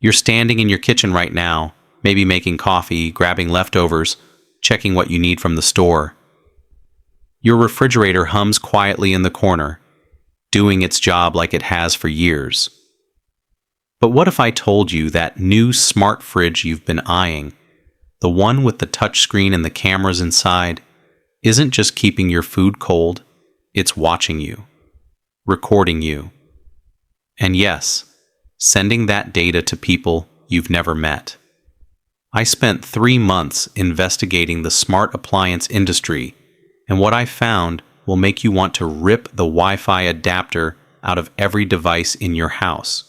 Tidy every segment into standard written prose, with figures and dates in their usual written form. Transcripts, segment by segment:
You're standing in your kitchen right now, maybe making coffee, grabbing leftovers, checking what you need from the store. Your refrigerator hums quietly in the corner, doing its job like it has for years. But what if I told you that new smart fridge you've been eyeing, the one with the touchscreen and the cameras inside, isn't just keeping your food cold, it's watching you, recording you, and yes, sending that data to people you've never met. I spent 3 months investigating the smart appliance industry, and what I found will make you want to rip the Wi-Fi adapter out of every device in your house.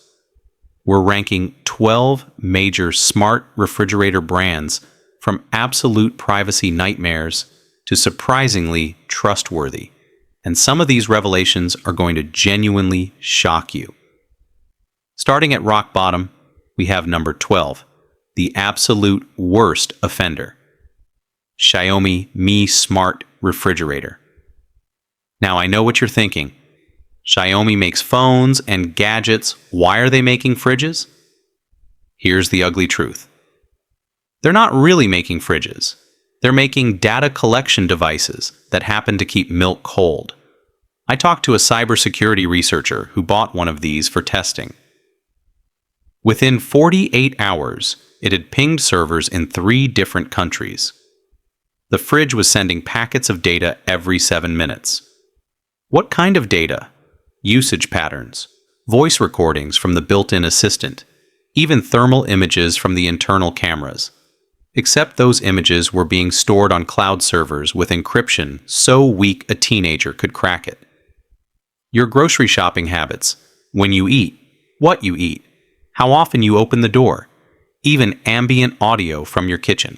We're ranking 12 major smart refrigerator brands from absolute privacy nightmares to surprisingly trustworthy, and some of these revelations are going to genuinely shock you. Starting at rock bottom, we have number 12, the absolute worst offender. Xiaomi Mi Smart Refrigerator. Now I know what you're thinking. Xiaomi makes phones and gadgets. Why are they making fridges? Here's the ugly truth. They're not really making fridges. They're making data collection devices that happen to keep milk cold. I talked to a cybersecurity researcher who bought one of these for testing. Within 48 hours, it had pinged servers in 3 different countries. The fridge was sending packets of data every 7 minutes. What kind of data? Usage patterns, voice recordings from the built-in assistant, even thermal images from the internal cameras. Except those images were being stored on cloud servers with encryption so weak a teenager could crack it. Your grocery shopping habits, when you eat, what you eat, how often you open the door, even ambient audio from your kitchen.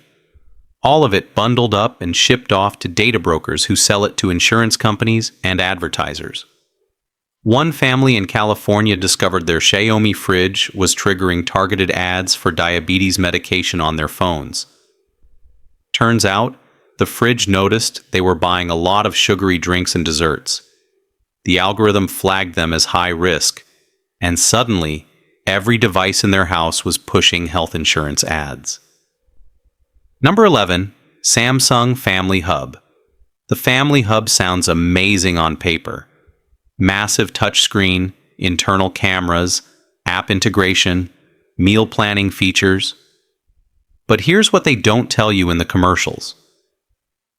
All of it bundled up and shipped off to data brokers who sell it to insurance companies and advertisers. One family in California discovered their Xiaomi fridge was triggering targeted ads for diabetes medication on their phones. Turns out, the fridge noticed they were buying a lot of sugary drinks and desserts. The algorithm flagged them as high risk, and suddenly, every device in their house was pushing health insurance ads. Number 11, Samsung Family Hub. The Family Hub sounds amazing on paper. Massive touchscreen, internal cameras, app integration, meal planning features. But here's what they don't tell you in the commercials.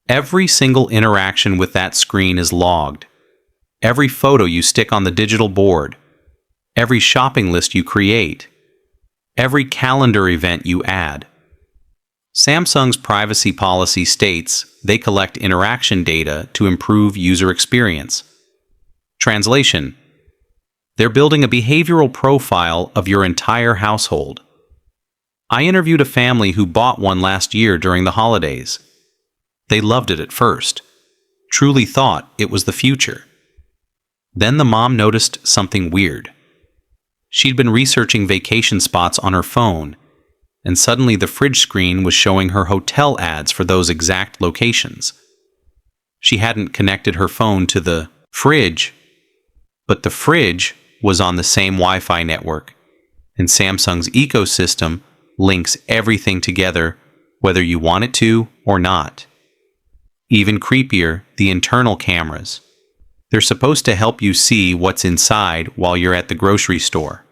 Every single interaction with that screen is logged. Every photo you stick on the digital board. Every shopping list you create. Every calendar event you add. Samsung's privacy policy states they collect interaction data to improve user experience. Translation: they're building a behavioral profile of your entire household. I interviewed a family who bought one last year during the holidays. They loved it at first, truly thought it was the future. Then the mom noticed something weird. She'd been researching vacation spots on her phone, and suddenly the fridge screen was showing her hotel ads for those exact locations. She hadn't connected her phone to the fridge, but the fridge was on the same Wi-Fi network, and Samsung's ecosystem links everything together, whether you want it to or not. Even creepier, the internal cameras. They're supposed to help you see what's inside while you're at the grocery store.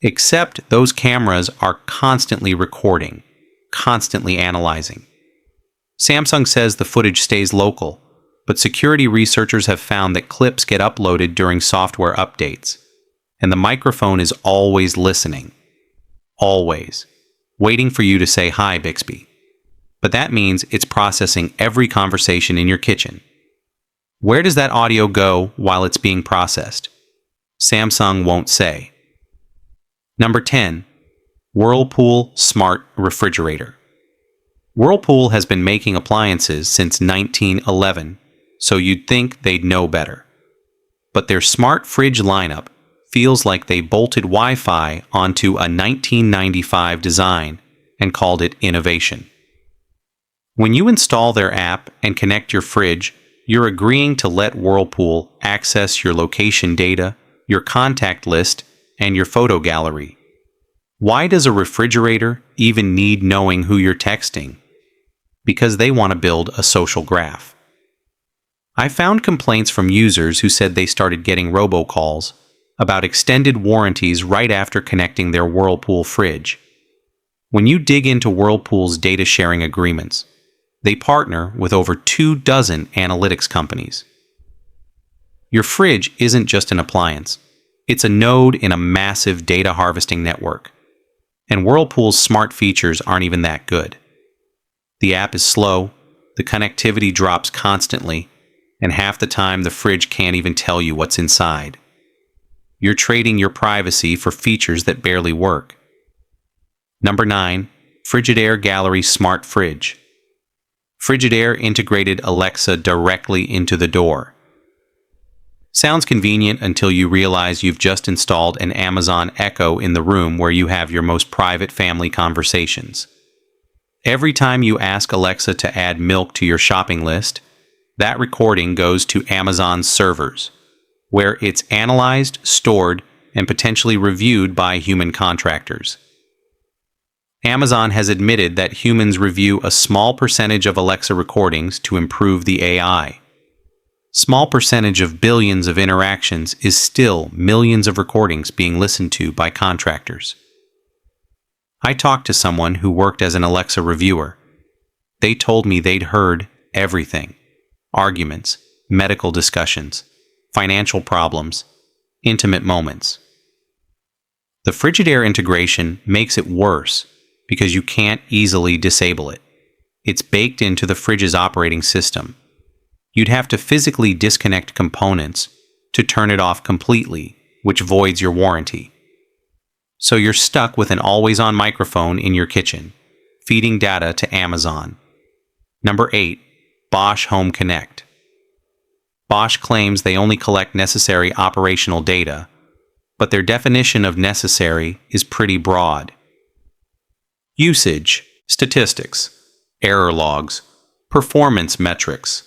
Except those cameras are constantly recording, constantly analyzing. Samsung says the footage stays local, but security researchers have found that clips get uploaded during software updates, and the microphone is always listening. Always. Waiting for you to say hi, Bixby. But that means it's processing every conversation in your kitchen. Where does that audio go while it's being processed? Samsung won't say. Number 10. Whirlpool Smart Refrigerator. Whirlpool has been making appliances since 1911, so you'd think they'd know better. But their smart fridge lineup feels like they bolted Wi-Fi onto a 1995 design and called it innovation. When you install their app and connect your fridge, you're agreeing to let Whirlpool access your location data, your contact list, and your photo gallery. Why does a refrigerator even need knowing who you're texting? Because they want to build a social graph. I found complaints from users who said they started getting robocalls about extended warranties right after connecting their Whirlpool fridge. When you dig into Whirlpool's data sharing agreements, they partner with over 24 analytics companies. Your fridge isn't just an appliance. It's a node in a massive data harvesting network. And Whirlpool's smart features aren't even that good. The app is slow, the connectivity drops constantly, and half the time the fridge can't even tell you what's inside. You're trading your privacy for features that barely work. Number 9. Frigidaire Gallery Smart Fridge. Frigidaire integrated Alexa directly into the door. Sounds convenient until you realize you've just installed an Amazon Echo in the room where you have your most private family conversations. Every time you ask Alexa to add milk to your shopping list, that recording goes to Amazon's servers, where it's analyzed, stored, and potentially reviewed by human contractors. Amazon has admitted that humans review a small percentage of Alexa recordings to improve the AI. Small percentage of billions of interactions is still millions of recordings being listened to by contractors. I talked to someone who worked as an Alexa reviewer. They told me they'd heard everything: arguments, medical discussions, financial problems, intimate moments. The Frigidaire integration makes it worse because you can't easily disable it. It's baked into the fridge's operating system. You'd have to physically disconnect components to turn it off completely, which voids your warranty. So you're stuck with an always-on microphone in your kitchen, feeding data to Amazon. Number 8. Bosch Home Connect. Bosch claims they only collect necessary operational data, but their definition of necessary is pretty broad. Usage, statistics, error logs, performance metrics.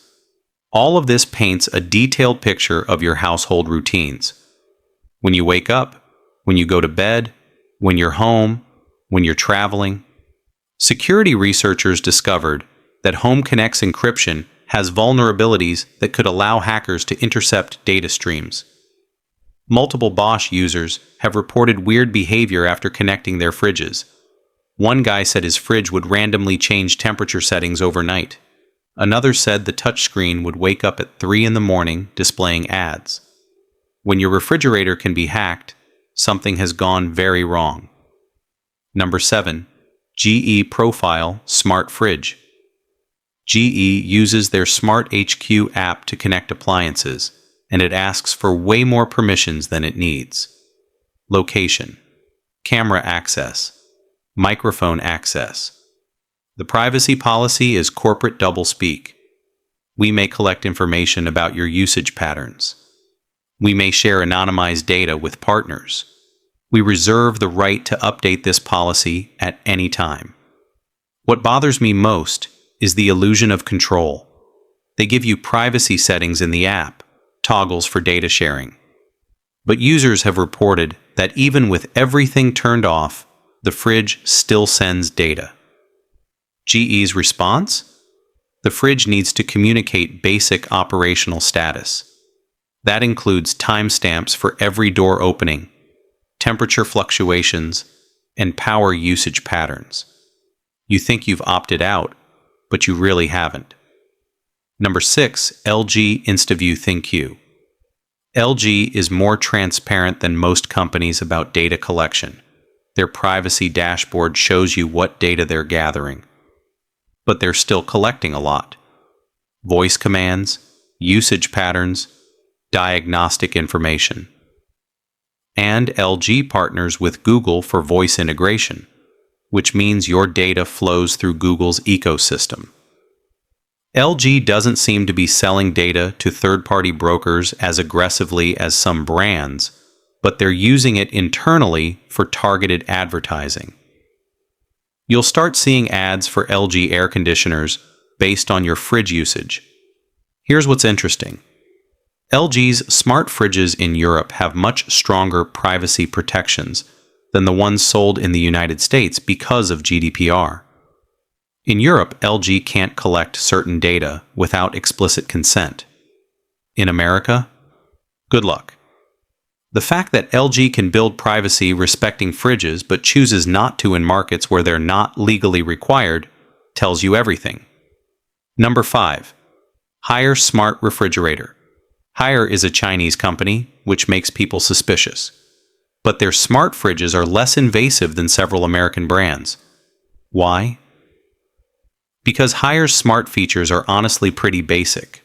All of this paints a detailed picture of your household routines. When you wake up, when you go to bed, when you're home, when you're traveling. Security researchers discovered that Home Connect's encryption has vulnerabilities that could allow hackers to intercept data streams. Multiple Bosch users have reported weird behavior after connecting their fridges. One guy said his fridge would randomly change temperature settings overnight. Another said the touchscreen would wake up at 3 in the morning displaying ads. When your refrigerator can be hacked, something has gone very wrong. Number 7. GE Profile Smart Fridge. GE uses their Smart HQ app to connect appliances, and it asks for way more permissions than it needs. Location, camera access, microphone access. The privacy policy is corporate doublespeak. We may collect information about your usage patterns. We may share anonymized data with partners. We reserve the right to update this policy at any time. What bothers me most is the illusion of control. They give you privacy settings in the app, toggles for data sharing. But users have reported that even with everything turned off, the fridge still sends data. GE's response? The fridge needs to communicate basic operational status. That includes timestamps for every door opening, temperature fluctuations, and power usage patterns. You think you've opted out, but you really haven't. Number 6. LG InstaView ThinQ. LG is more transparent than most companies about data collection. Their privacy dashboard shows you what data they're gathering. But they're still collecting a lot. Voice commands, usage patterns, diagnostic information. And LG partners with Google for voice integration, which means your data flows through Google's ecosystem. LG doesn't seem to be selling data to third-party brokers as aggressively as some brands, but they're using it internally for targeted advertising. You'll start seeing ads for LG air conditioners based on your fridge usage. Here's what's interesting. LG's smart fridges in Europe have much stronger privacy protections than the ones sold in the United States because of GDPR. In Europe, LG can't collect certain data without explicit consent. In America, good luck. The fact that LG can build privacy respecting fridges but chooses not to in markets where they're not legally required tells you everything. Number 5. Haier Smart Refrigerator. Haier is a Chinese company, which makes people suspicious. But their smart fridges are less invasive than several American brands. Why? Because Haier's smart features are honestly pretty basic.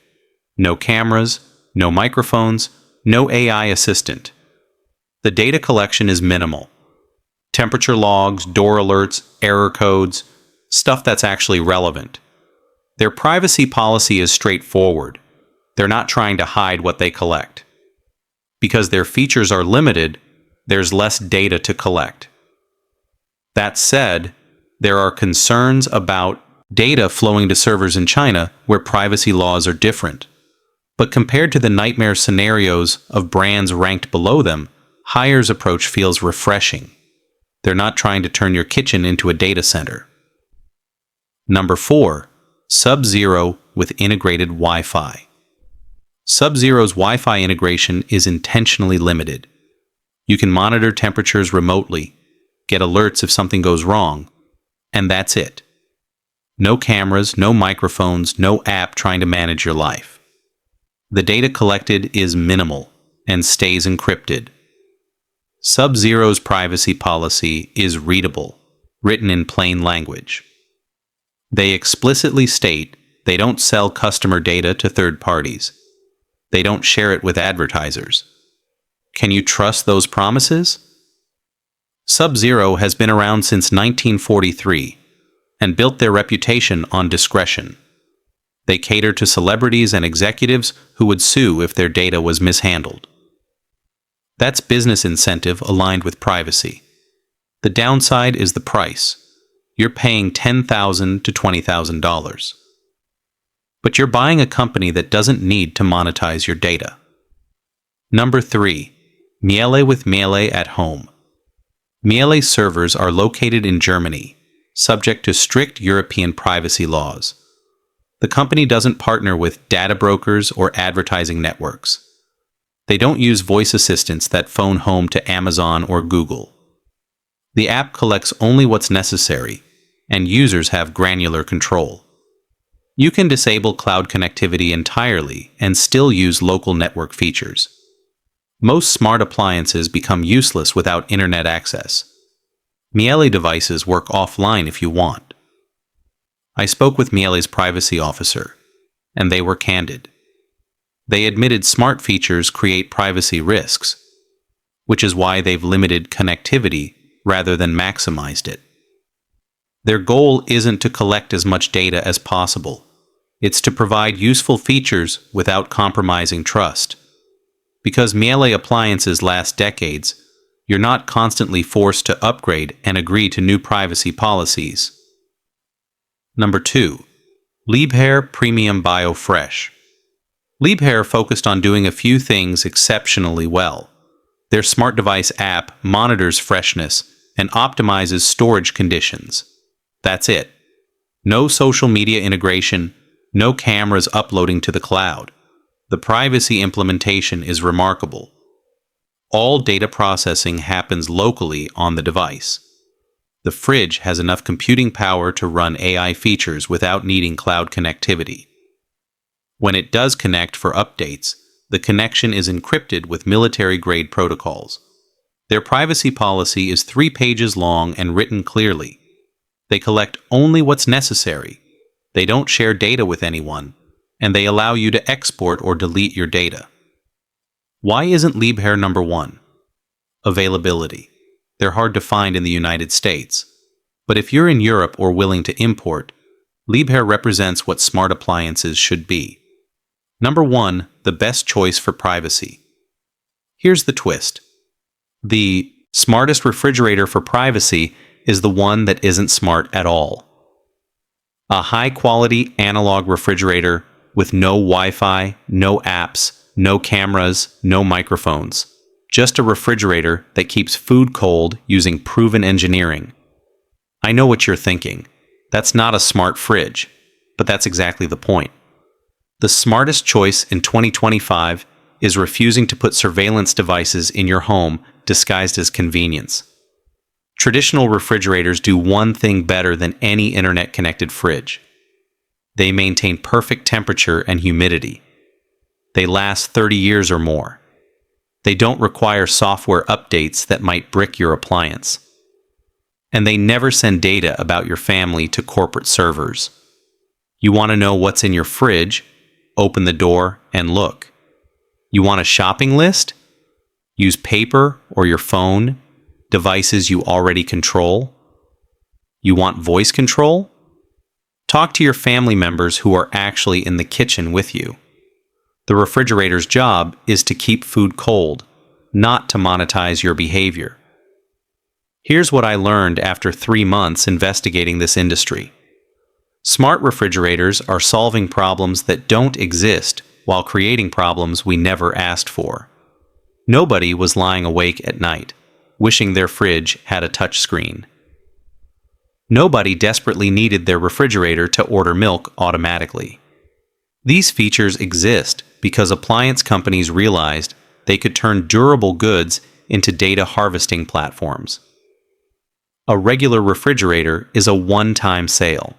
No cameras, no microphones, no AI assistant. The data collection is minimal. Temperature logs, door alerts, error codes, stuff that's actually relevant. Their privacy policy is straightforward. They're not trying to hide what they collect. Because their features are limited, there's less data to collect. That said, there are concerns about data flowing to servers in China where privacy laws are different. But compared to the nightmare scenarios of brands ranked below them, Haier's approach feels refreshing. They're not trying to turn your kitchen into a data center. Number 4. Sub-Zero with integrated Wi-Fi. Sub-Zero's Wi-Fi integration is intentionally limited. You can monitor temperatures remotely, get alerts if something goes wrong, and that's it. No cameras, no microphones, no app trying to manage your life. The data collected is minimal and stays encrypted. Sub-Zero's privacy policy is readable, written in plain language. They explicitly state they don't sell customer data to third parties. They don't share it with advertisers. Can you trust those promises? Sub-Zero has been around since 1943 and built their reputation on discretion. They cater to celebrities and executives who would sue if their data was mishandled. That's business incentive aligned with privacy. The downside is the price. You're paying $10,000 to $20,000. But you're buying a company that doesn't need to monetize your data. Number 3. Miele with Miele at home. Miele servers are located in Germany, subject to strict European privacy laws. The company doesn't partner with data brokers or advertising networks. They don't use voice assistants that phone home to Amazon or Google. The app collects only what's necessary, and users have granular control. You can disable cloud connectivity entirely and still use local network features. Most smart appliances become useless without internet access. Miele devices work offline if you want. I spoke with Miele's privacy officer, and they were candid. They admitted smart features create privacy risks, which is why they've limited connectivity rather than maximized it. Their goal isn't to collect as much data as possible. It's to provide useful features without compromising trust. Because Miele appliances last decades, you're not constantly forced to upgrade and agree to new privacy policies. Number 2. Liebherr Premium Bio Fresh. Liebherr focused on doing a few things exceptionally well. Their smart device app monitors freshness and optimizes storage conditions. That's it. No social media integration, no cameras uploading to the cloud. The privacy implementation is remarkable. All data processing happens locally on the device. The fridge has enough computing power to run AI features without needing cloud connectivity. When it does connect for updates, the connection is encrypted with military-grade protocols. Their privacy policy is 3 pages long and written clearly. They collect only what's necessary. They don't share data with anyone, and they allow you to export or delete your data. Why isn't Liebherr number 1? Availability. They're hard to find in the United States. But if you're in Europe or willing to import, Liebherr represents what smart appliances should be. Number 1, the best choice for privacy. Here's the twist. The smartest refrigerator for privacy is the one that isn't smart at all. A high-quality analog refrigerator with no Wi-Fi, no apps, no cameras, no microphones. Just a refrigerator that keeps food cold using proven engineering. I know what you're thinking. That's not a smart fridge, but that's exactly the point. The smartest choice in 2025 is refusing to put surveillance devices in your home disguised as convenience. Traditional refrigerators do one thing better than any internet-connected fridge. They maintain perfect temperature and humidity. They last 30 years or more. They don't require software updates that might brick your appliance. And they never send data about your family to corporate servers. You want to know what's in your fridge? Open the door and look. You want a shopping list? Use paper or your phone, devices you already control. You want voice control? Talk to your family members who are actually in the kitchen with you. The refrigerator's job is to keep food cold, not to monetize your behavior. Here's what I learned after 3 months investigating this industry. Smart refrigerators are solving problems that don't exist while creating problems we never asked for. Nobody was lying awake at night, wishing their fridge had a touch screen. Nobody desperately needed their refrigerator to order milk automatically. These features exist because appliance companies realized they could turn durable goods into data harvesting platforms. A regular refrigerator is a one-time sale.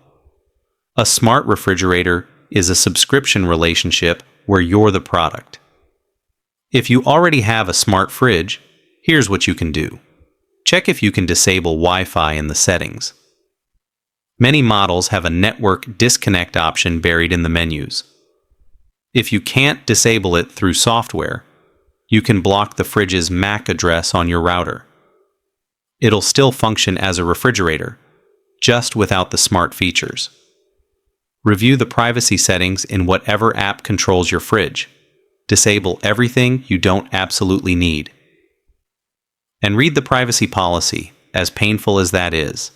A smart refrigerator is a subscription relationship where you're the product. If you already have a smart fridge, here's what you can do. Check if you can disable Wi-Fi in the settings. Many models have a network disconnect option buried in the menus. If you can't disable it through software, you can block the fridge's MAC address on your router. It'll still function as a refrigerator, just without the smart features. Review the privacy settings in whatever app controls your fridge. Disable everything you don't absolutely need. And read the privacy policy, as painful as that is.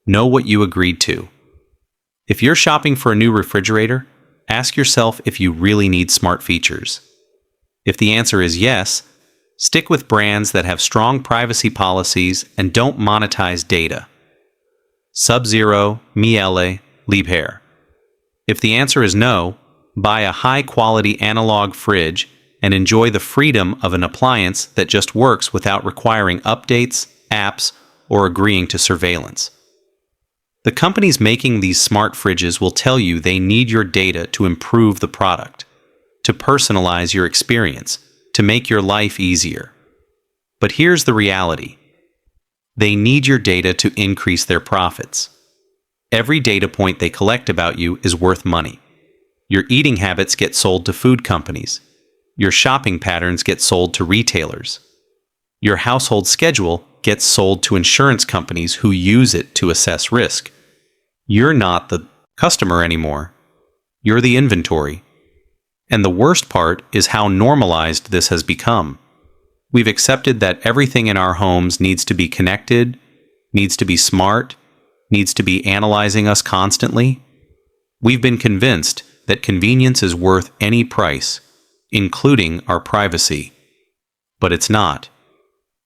Know what you agreed to. If you're shopping for a new refrigerator, ask yourself if you really need smart features. If the answer is yes, stick with brands that have strong privacy policies and don't monetize data. Sub-Zero, Miele, Liebherr. If the answer is no, buy a high-quality analog fridge and enjoy the freedom of an appliance that just works without requiring updates, apps, or agreeing to surveillance. The companies making these smart fridges will tell you they need your data to improve the product, to personalize your experience, to make your life easier. But here's the reality. They need your data to increase their profits. Every data point they collect about you is worth money. Your eating habits get sold to food companies. Your shopping patterns get sold to retailers. Your household schedule gets sold to insurance companies who use it to assess risk. You're not the customer anymore. You're the inventory. And the worst part is how normalized this has become. We've accepted that everything in our homes needs to be connected, needs to be smart, needs to be analyzing us constantly. We've been convinced that convenience is worth any price, including our privacy. But it's not.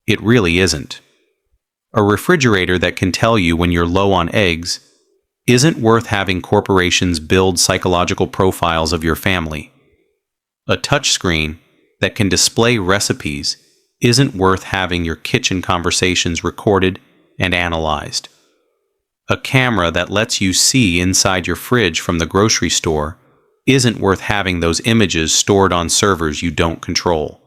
It really isn't. A refrigerator that can tell you when you're low on eggs isn't worth having corporations build psychological profiles of your family. A touchscreen that can display recipes isn't worth having your kitchen conversations recorded and analyzed. A camera that lets you see inside your fridge from the grocery store isn't worth having those images stored on servers you don't control.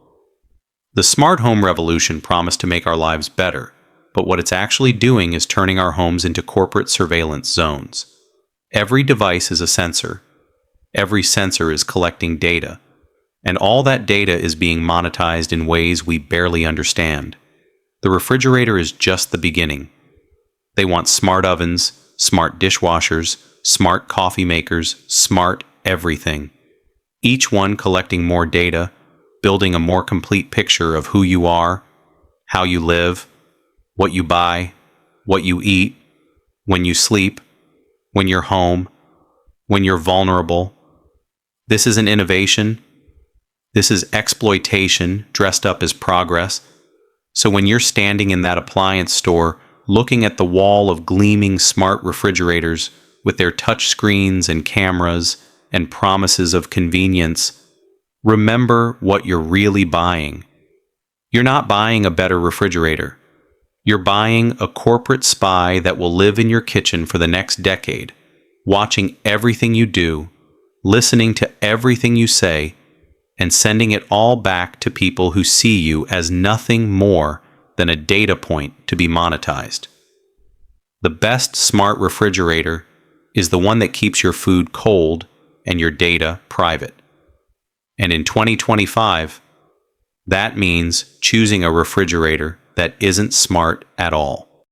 The smart home revolution promised to make our lives better, but what it's actually doing is turning our homes into corporate surveillance zones. Every device is a sensor. Every sensor is collecting data. And all that data is being monetized in ways we barely understand. The refrigerator is just the beginning. They want smart ovens, smart dishwashers, smart coffee makers, smart everything. Each one collecting more data, building a more complete picture of who you are, how you live, what you buy, what you eat, when you sleep, when you're home, when you're vulnerable. This isn't innovation. This is exploitation dressed up as progress. So when you're standing in that appliance store, looking at the wall of gleaming smart refrigerators with their touch screens and cameras and promises of convenience, remember what you're really buying. You're not buying a better refrigerator. You're buying a corporate spy that will live in your kitchen for the next decade, watching everything you do, listening to everything you say, and sending it all back to people who see you as nothing more than a data point to be monetized. The best smart refrigerator is the one that keeps your food cold and your data private. And in 2025, that means choosing a refrigerator that isn't smart at all.